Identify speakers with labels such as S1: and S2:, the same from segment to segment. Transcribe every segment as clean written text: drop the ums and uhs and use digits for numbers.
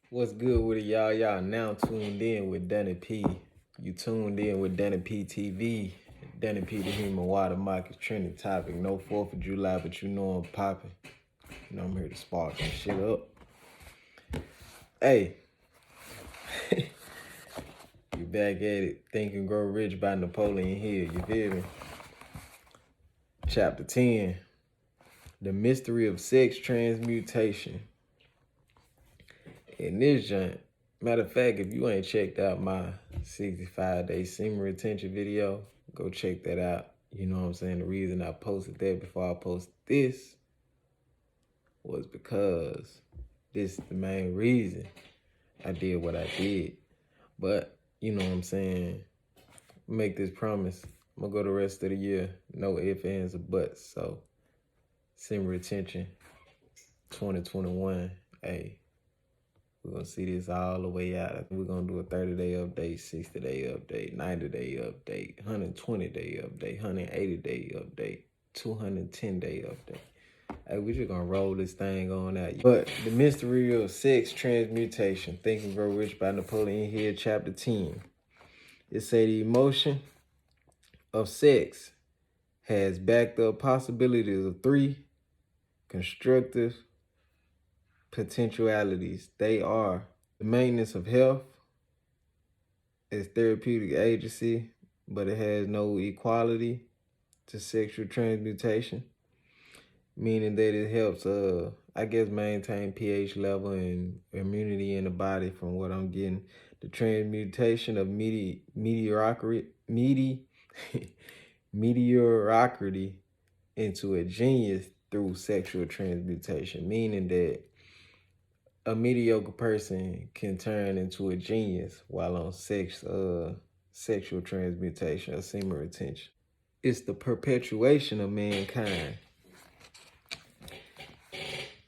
S1: What's good with it, y'all? Y'all now tuned in with Donny.P. You tuned in with Donny.P TV. Donny.P, the human watermark is trending topic. No 4th of July, but you know I'm popping. You know I'm here to spark some shit up. Hey, you back at it. Think and Grow Rich by Napoleon Hill. You feel me? Chapter 10. The Mystery of Sex Transmutation. In this joint, matter of fact, if you ain't checked out my 65-day semen retention video, go check that out. You know what I'm saying? The reason I posted that before I posted this was because this is the main reason I did what I did. But, you know what I'm saying? Make this promise. I'm going to go the rest of the year. No ifs, ands, or buts. So, semen retention 2021. Hey. We're going to see this all the way out. We're going to do a 30-day update, 60-day update, 90-day update, 120-day update, 180-day update, 210-day update. Hey, we're just going to roll this thing on out. But the mystery of sex transmutation, Think and Grow Rich by Napoleon Hill, chapter 10. It say the emotion of sex has backed up possibilities of 3 constructive potentialities. They are the maintenance of health, its therapeutic agency, but it has no equality to sexual transmutation, meaning that it helps, maintain pH level and immunity in the body from what I'm getting. The transmutation of mediocrity into a genius through sexual transmutation, meaning that a mediocre person can turn into a genius while on sexual transmutation or semen retention. It's the perpetuation of mankind.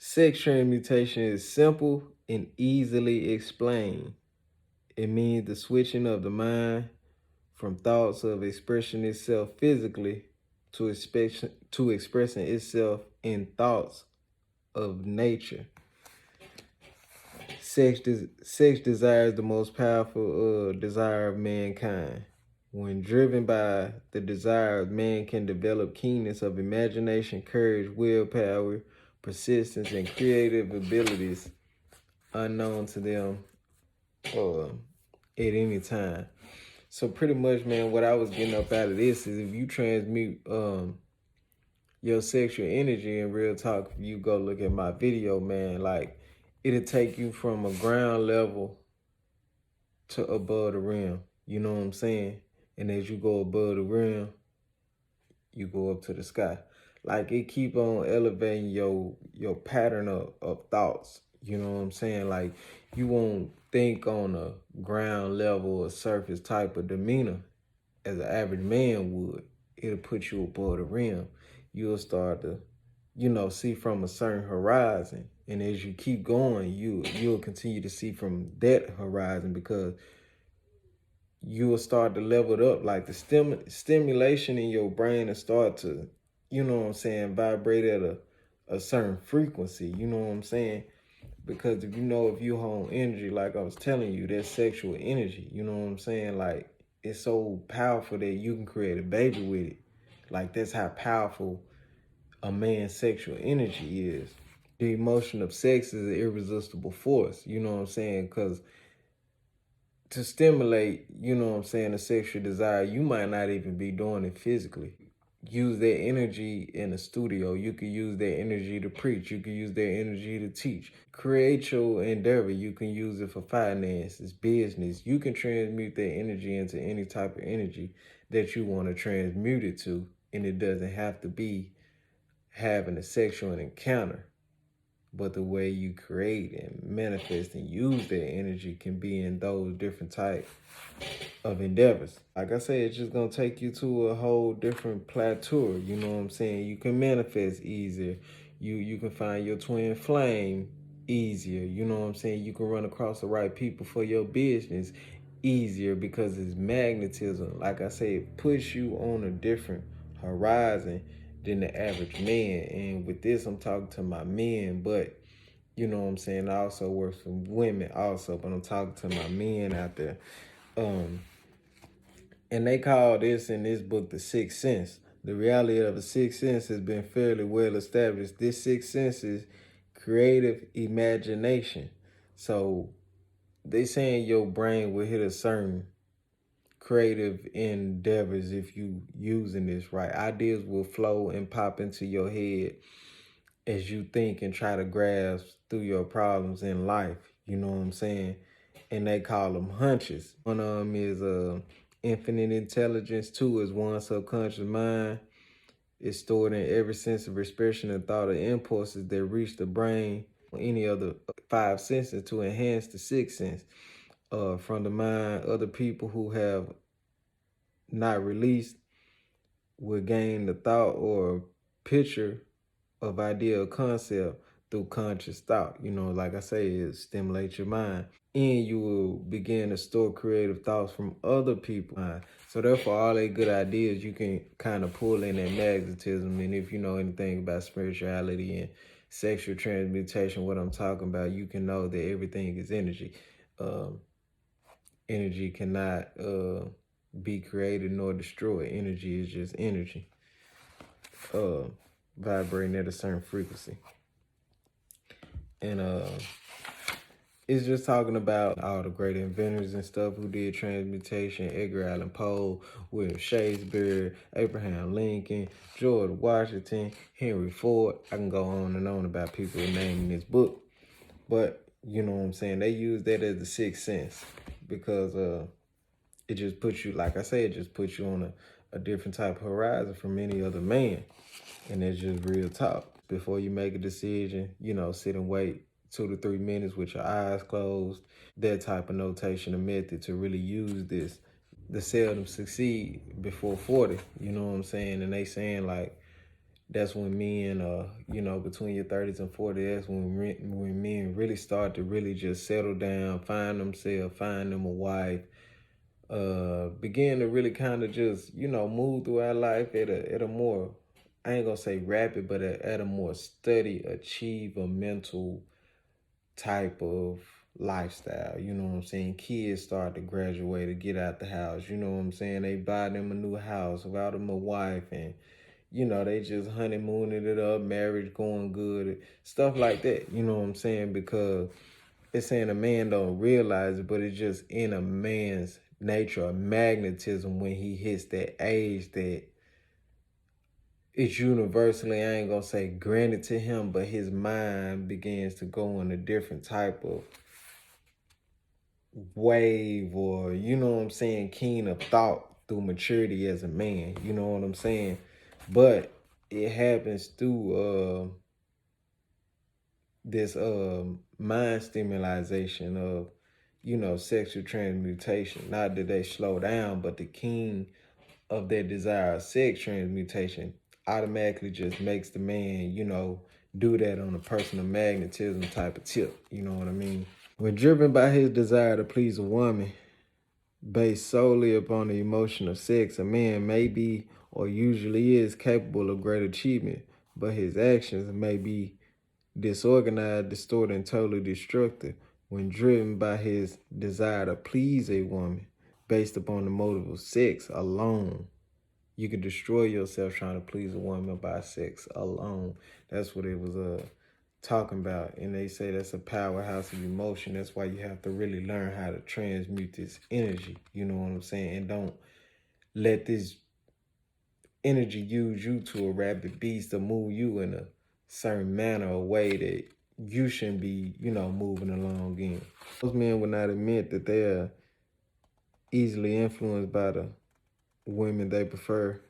S1: Sex transmutation is simple and easily explained. It means the switching of the mind from thoughts of expressing itself physically to expressing itself in thoughts of nature. Sex desire is the most powerful desire of mankind. When driven by the desire, man can develop keenness of imagination, courage, willpower, persistence, and creative abilities unknown to them at any time. So pretty much, man, what I was getting up out of this is if you transmute your sexual energy, in real talk, if you go look at my video, man, like, it'll take you from a ground level to above the rim. You know what I'm saying? And as you go above the rim, you go up to the sky. Like, it keep on elevating your pattern of thoughts. You know what I'm saying? Like, you won't think on a ground level or surface type of demeanor as an average man would. It'll put you above the rim. You'll start to, see from a certain horizon. And as you keep going, you'll continue to see from that horizon, because you'll start to level it up. Like, the stimulation in your brain will start to, vibrate at a certain frequency. You know what I'm saying? Because if you hold energy, like I was telling you, that's sexual energy. You know what I'm saying? Like, it's so powerful that you can create a baby with it. Like, that's how powerful a man's sexual energy is. The emotion of sex is an irresistible force, you know what I'm saying? Because to stimulate, a sexual desire, you might not even be doing it physically. Use that energy in the studio. You could use that energy to preach. You could use that energy to teach. Create your endeavor. You can use it for finances, business. You can transmute that energy into any type of energy that you want to transmute it to. And it doesn't have to be having a sexual encounter. But the way you create and manifest and use that energy can be in those different types of endeavors. Like I said, it's just going to take you to a whole different plateau. You know what I'm saying? You can manifest easier. You can find your twin flame easier. You know what I'm saying? You can run across the right people for your business easier, because it's magnetism. Like I said, it puts you on a different horizon than the average man. And with this, I'm talking to my men, but You know what I'm saying? I also works for women also, but I'm talking to my men out there. Um, and they call this in this book the sixth sense. The reality of the sixth sense has been fairly well established. This sixth sense is creative imagination. So they saying your brain will hit a certain creative endeavors if you using this right. Ideas will flow and pop into your head as you think and try to grasp through your problems in life. You know what I'm saying? And they call them hunches. One of them is infinite intelligence. Two is one subconscious mind. It's stored in every sense of expression and thought of impulses that reach the brain or any other five senses to enhance the sixth sense. From the mind, other people who have not released will gain the thought or picture of idea or concept through conscious thought. You know, like I say, it stimulates your mind. And you will begin to store creative thoughts from other people's mind. So therefore, all that good ideas, you can kind of pull in that magnetism. And if you know anything about spirituality and sexual transmutation, what I'm talking about, you can know that everything is energy. Um, Energy cannot be created nor destroyed. Energy is just energy, uh, vibrating at a certain frequency. And it's just talking about all the great inventors and stuff who did transmutation: Edgar Allan Poe, William Shakespeare, Abraham Lincoln, George Washington, Henry Ford. I can go on and on about people named in this book. But you know what I'm saying? They use that as the sixth sense because it just puts you, like I say, it just puts you on a different type of horizon from any other man. And it's just real talk. Before you make a decision, you know, sit and wait 2 to 3 minutes with your eyes closed. That type of notation or method to really use this. The seldom succeed before 40, you know what I'm saying? And they saying like, that's when men, you know, between your 30s and 40s, that's when men really start to really just settle down, find themselves, find them a wife, begin to really kind of just, you know, move through our life at a more, I ain't gonna say rapid, but at a more steady, achievable type of lifestyle. You know what I'm saying? Kids start to graduate to get out the house. You know what I'm saying? They buy them a new house, buy them a wife, and you know, they just honeymooning it up, marriage going good, stuff like that. You know what I'm saying? Because it's saying a man don't realize it, but it's just in a man's nature, a magnetism when he hits that age that it's universally, I ain't gonna say granted to him, but his mind begins to go in a different type of wave, or you know what I'm saying, keen of thought through maturity as a man. You know what I'm saying? But it happens through this mind stimulation of, you know, sexual transmutation. Not that they slow down, but the king of their desire of sex transmutation automatically just makes the man, you know, do that on a personal magnetism type of tip. You know what I mean? When driven by his desire to please a woman based solely upon the emotion of sex, a man may be or usually is capable of great achievement, but his actions may be disorganized, distorted, and totally destructive when driven by his desire to please a woman based upon the motive of sex alone. You can destroy yourself trying to please a woman by sex alone. That's what it was talking about. And they say that's a powerhouse of emotion. That's why you have to really learn how to transmute this energy. You know what I'm saying? And don't let this energy use you to a rabid beast to move you in a certain manner or way that you shouldn't be, you know, moving along in. Those men would not admit that they are easily influenced by the women they prefer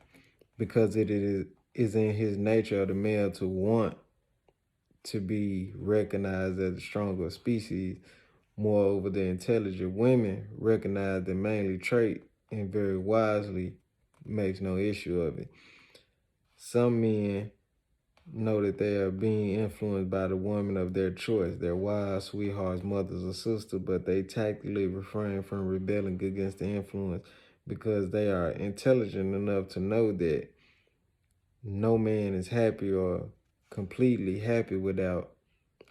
S1: because it is in his nature of the male to want to be recognized as a stronger species. Moreover, the intelligent women recognize the manly trait and very wisely makes no issue of it. Some men know that they are being influenced by the woman of their choice, their wives, sweethearts, mothers, or sisters, but they tactfully refrain from rebelling against the influence because they are intelligent enough to know that no man is happy or completely happy without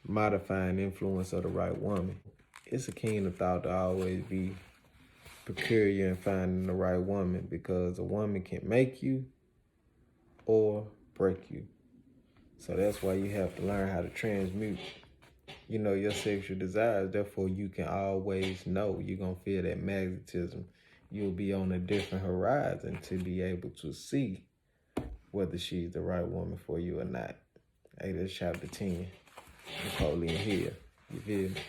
S1: modifying influence of the right woman. It's a keen of thought to always be peculiar in finding the right woman, because a woman can make you or break you. So that's why you have to learn how to transmute, your sexual desires. Therefore, you can always know you're going to feel that magnetism. You'll be on a different horizon to be able to see whether she's the right woman for you or not. Hey, that's chapter 10. Napoleon Hill. You feel me?